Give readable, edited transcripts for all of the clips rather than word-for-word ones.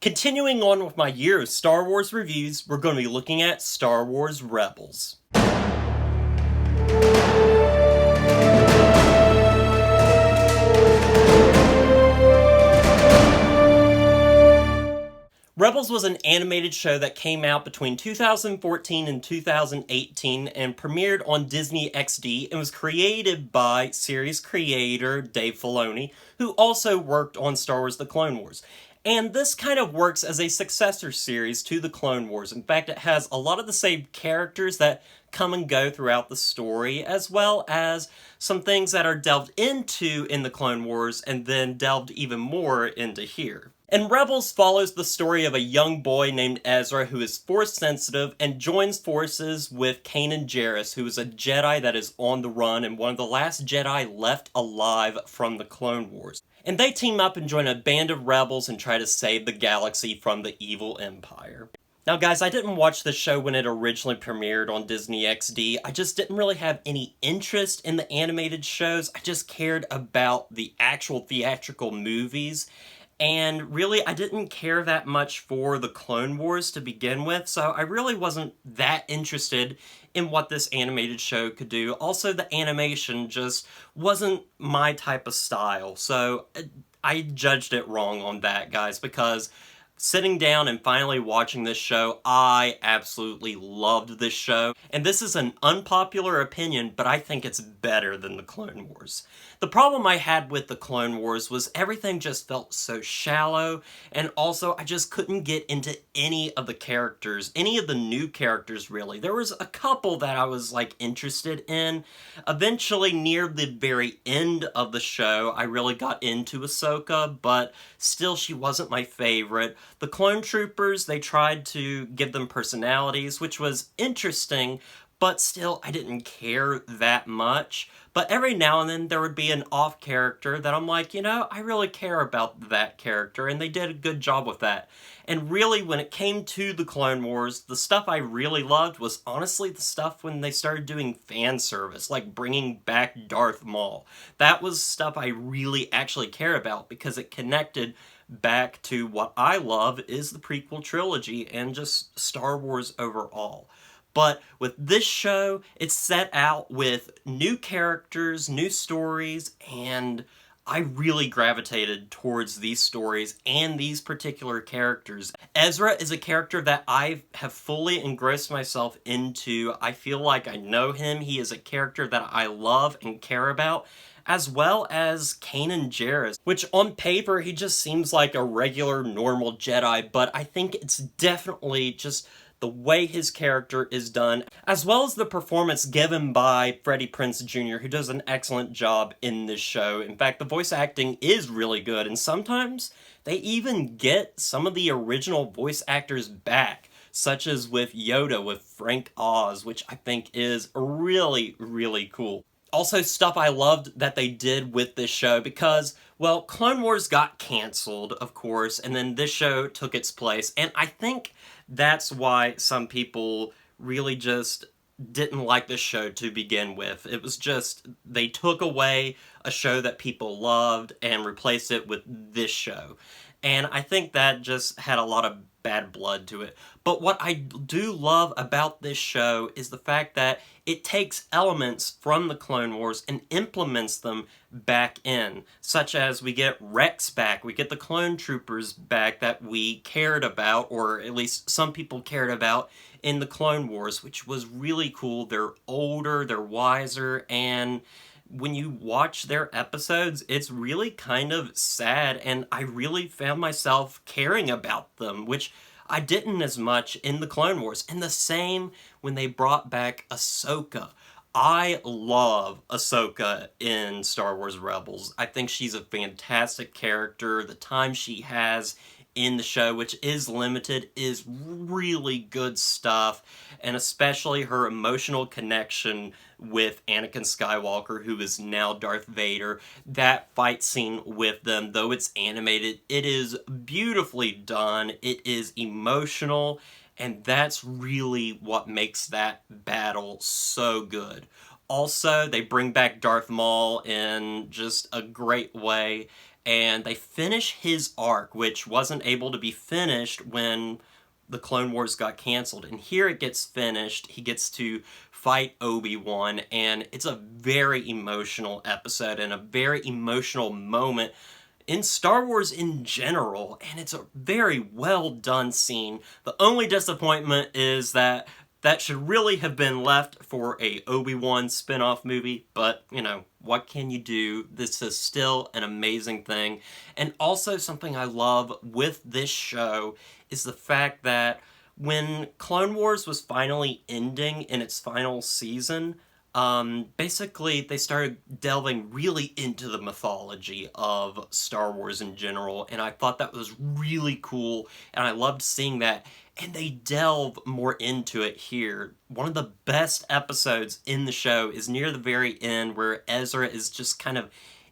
Continuing on with my year of Star Wars reviews, we're going to be looking at Star Wars Rebels. Rebels was an animated show that came out between 2014 and 2018 and premiered on Disney XD and was created by series creator Dave Filoni, who also worked on Star Wars The Clone Wars. And this kind of works as a successor series to The Clone Wars. In fact, it has a lot of the same characters that come and go throughout the story, as well as some things that are delved into in The Clone Wars and then delved even more into here. And Rebels follows the story of a young boy named Ezra who is Force sensitive and joins forces with Kanan Jarrus, who is a Jedi that is on the run and one of the last Jedi left alive from the Clone Wars. And they team up and join a band of rebels and try to save the galaxy from the evil Empire. Now guys, I didn't watch this show when it originally premiered on Disney XD. I just didn't really have any interest in the animated shows. I just cared about the actual theatrical movies. And really, I didn't care that much for the Clone Wars to begin with, so I really wasn't that interested in what this animated show could do. Also, the animation just wasn't my type of style, so I judged it wrong on that, guys, because sitting down and finally watching this show, I absolutely loved this show. And this is an unpopular opinion, but I think it's better than the Clone Wars. The problem I had with the Clone Wars was everything just felt so shallow, and also I just couldn't get into any of the characters, any of the new characters really. There was a couple that I was interested in. Eventually, near the very end of the show, I really got into Ahsoka, but still she wasn't my favorite. The clone troopers, they tried to give them personalities, which was interesting, but still I didn't care that much. But every now and then there would be an off character that I'm like, I really care about that character, and they did a good job with that. And really, when it came to the Clone Wars, the stuff I really loved was honestly the stuff when they started doing fan service, like bringing back Darth Maul. That was stuff I really actually care about because it connected back to what I love is the prequel trilogy and just Star Wars overall. But with this show, it's set out with new characters, new stories, and I really gravitated towards these stories and these particular characters. Ezra is a character that I have fully engrossed myself into. I feel like I know him. He is a character that I love and care about, as well as Kanan Jarrus, which on paper, he just seems like a regular, normal Jedi, but I think it's definitely just the way his character is done, as well as the performance given by Freddie Prinze Jr., who does an excellent job in this show. In fact, the voice acting is really good, and sometimes they even get some of the original voice actors back, such as with Yoda with Frank Oz, which I think is really, really cool. Also, stuff I loved that they did with this show because, well, Clone Wars got canceled, of course, and then this show took its place, and I think that's why some people really just didn't like this show to begin with. It was just, they took away a show that people loved and replaced it with this show. And I think that just had a lot of bad blood to it. But what I do love about this show is the fact that it takes elements from the Clone Wars and implements them back in. Such as we get Rex back, we get the clone troopers back that we cared about, or at least some people cared about in the Clone Wars, which was really cool. They're older, they're wiser, and when you watch their episodes, it's really kind of sad, and I really found myself caring about them, which I didn't as much in the Clone Wars. And the same when they brought back Ahsoka. I love Ahsoka in Star Wars Rebels. I think she's a fantastic character. The time she has in the show, which is limited, is really good stuff, and especially her emotional connection with Anakin Skywalker, who is now Darth Vader. That fight scene with them, though it's animated, it is beautifully done, it is emotional, and that's really what makes that battle so good. Also, they bring back Darth Maul in just a great way, and they finish his arc, which wasn't able to be finished when the Clone Wars got canceled. And here it gets finished. He gets to fight Obi-Wan, and it's a very emotional episode and a very emotional moment in Star Wars in general, and it's a very well done scene. The only disappointment is that should really have been left for a Obi-Wan spin-off movie, but, you know, what can you do? This is still an amazing thing. And also something I love with this show is the fact that when Clone Wars was finally ending in its final season, basically they started delving really into the mythology of Star Wars in general, and I thought that was really cool, and I loved seeing that, and they delve more into it here. One of the best episodes in the show is near the very end, where Ezra is just kind of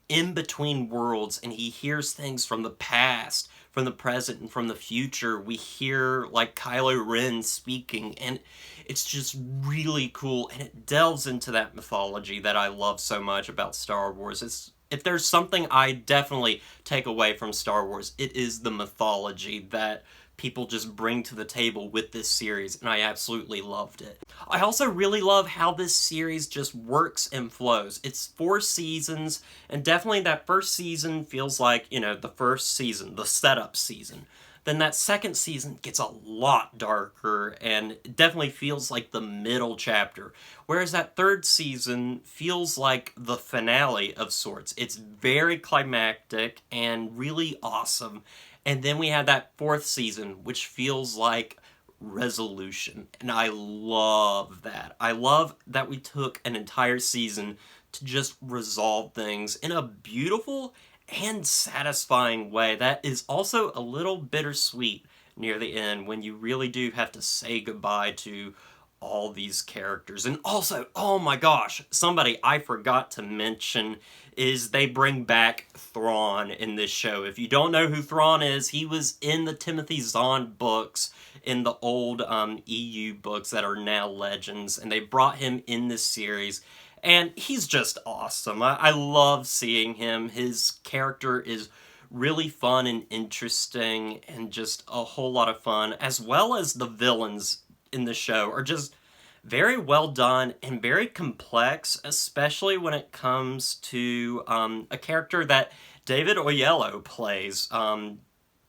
in between worlds, and he hears things from the past, from the present, and from the future. We hear, like, Kylo Ren speaking, and it's just really cool, and it delves into that mythology that I love so much about Star Wars. If there's something I definitely take away from Star Wars, it is the mythology that people just bring to the table with this series, and I absolutely loved it. I also really love how this series just works and flows. It's 4 seasons, and definitely that first season feels like, you know, the first season, the setup season. Then that second season gets a lot darker, and it definitely feels like the middle chapter. Whereas that third season feels like the finale of sorts. It's very climactic and really awesome. And then we have that 4th season, which feels like resolution. And I love that. I love that we took an entire season to just resolve things in a beautiful and satisfying way that is also a little bittersweet near the end, when you really do have to say goodbye to all these characters. And also, oh my gosh, somebody I forgot to mention is they bring back Thrawn in this show. If you don't know who Thrawn is, he was in the Timothy Zahn books, in the old EU books that are now Legends, and they brought him in this series. And he's just awesome. I love seeing him. His character is really fun and interesting and just a whole lot of fun, as well as the villains in the show are just very well done and very complex, especially when it comes to a character that David Oyelowo plays,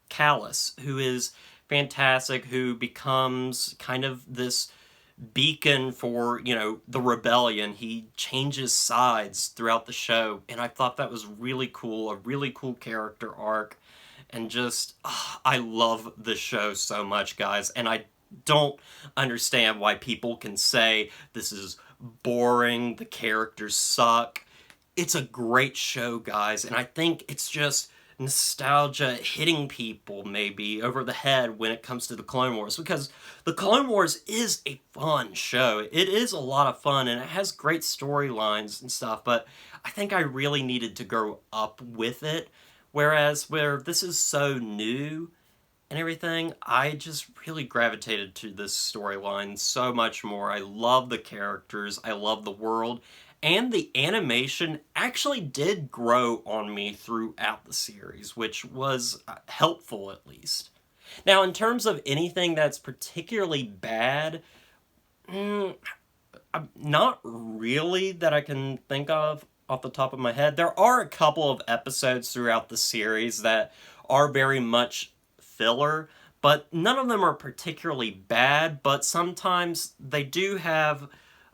Callus, who is fantastic, who becomes kind of this beacon for, you know, the rebellion. He changes sides throughout the show, and I thought that was really cool, a really cool character arc, and just, I love the show so much, guys, and I don't understand why people can say this is boring, the characters suck. It's a great show, guys, and I think it's just nostalgia hitting people maybe over the head when it comes to the Clone Wars, because the Clone Wars is a fun show. It is a lot of fun, and it has great storylines and stuff, but I think I really needed to grow up with it, whereas where this is so new and everything, I just really gravitated to this storyline so much more. I love the characters, I love the world, and the animation actually did grow on me throughout the series, which was helpful at least. Now, in terms of anything that's particularly bad, not really that I can think of off the top of my head. There are a couple of episodes throughout the series that are very much filler, but none of them are particularly bad, but sometimes they do have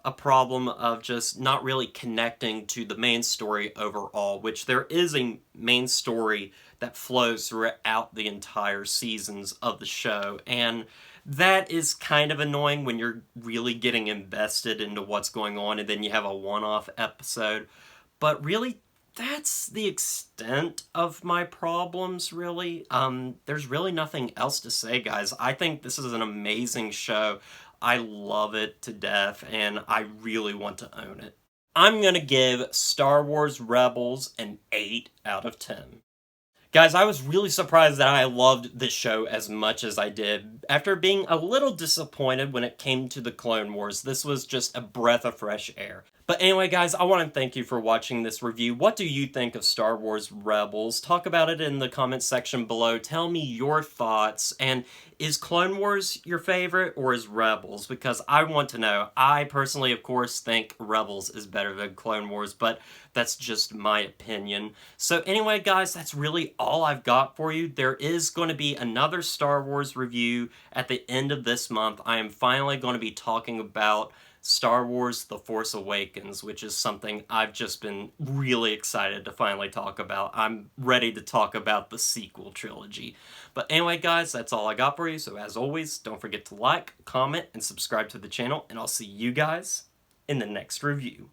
a problem of just not really connecting to the main story overall, which there is a main story that flows throughout the entire seasons of the show, and that is kind of annoying when you're really getting invested into what's going on and then you have a one-off episode. But really, that's the extent of my problems, really. There's really nothing else to say, guys. I think this is an amazing show. I love it to death, and I really want to own it. I'm gonna give Star Wars Rebels an 8 out of 10. Guys, I was really surprised that I loved this show as much as I did. After being a little disappointed when it came to the Clone Wars, this was just a breath of fresh air. But anyway, guys, I want to thank you for watching this review. What do you think of Star Wars Rebels? Talk about it in the comments section below. Tell me your thoughts. And is Clone Wars your favorite or is Rebels? Because I want to know. I personally, of course, think Rebels is better than Clone Wars, but that's just my opinion. So anyway, guys, that's really all I've got for you. There is going to be another Star Wars review at the end of this month. I am finally going to be talking about Star Wars The Force Awakens, which is something I've just been really excited to finally talk about. I'm ready to talk about the sequel trilogy. But anyway, guys, that's all I got for you. So as always, don't forget to like, comment, and subscribe to the channel, and I'll see you guys in the next review.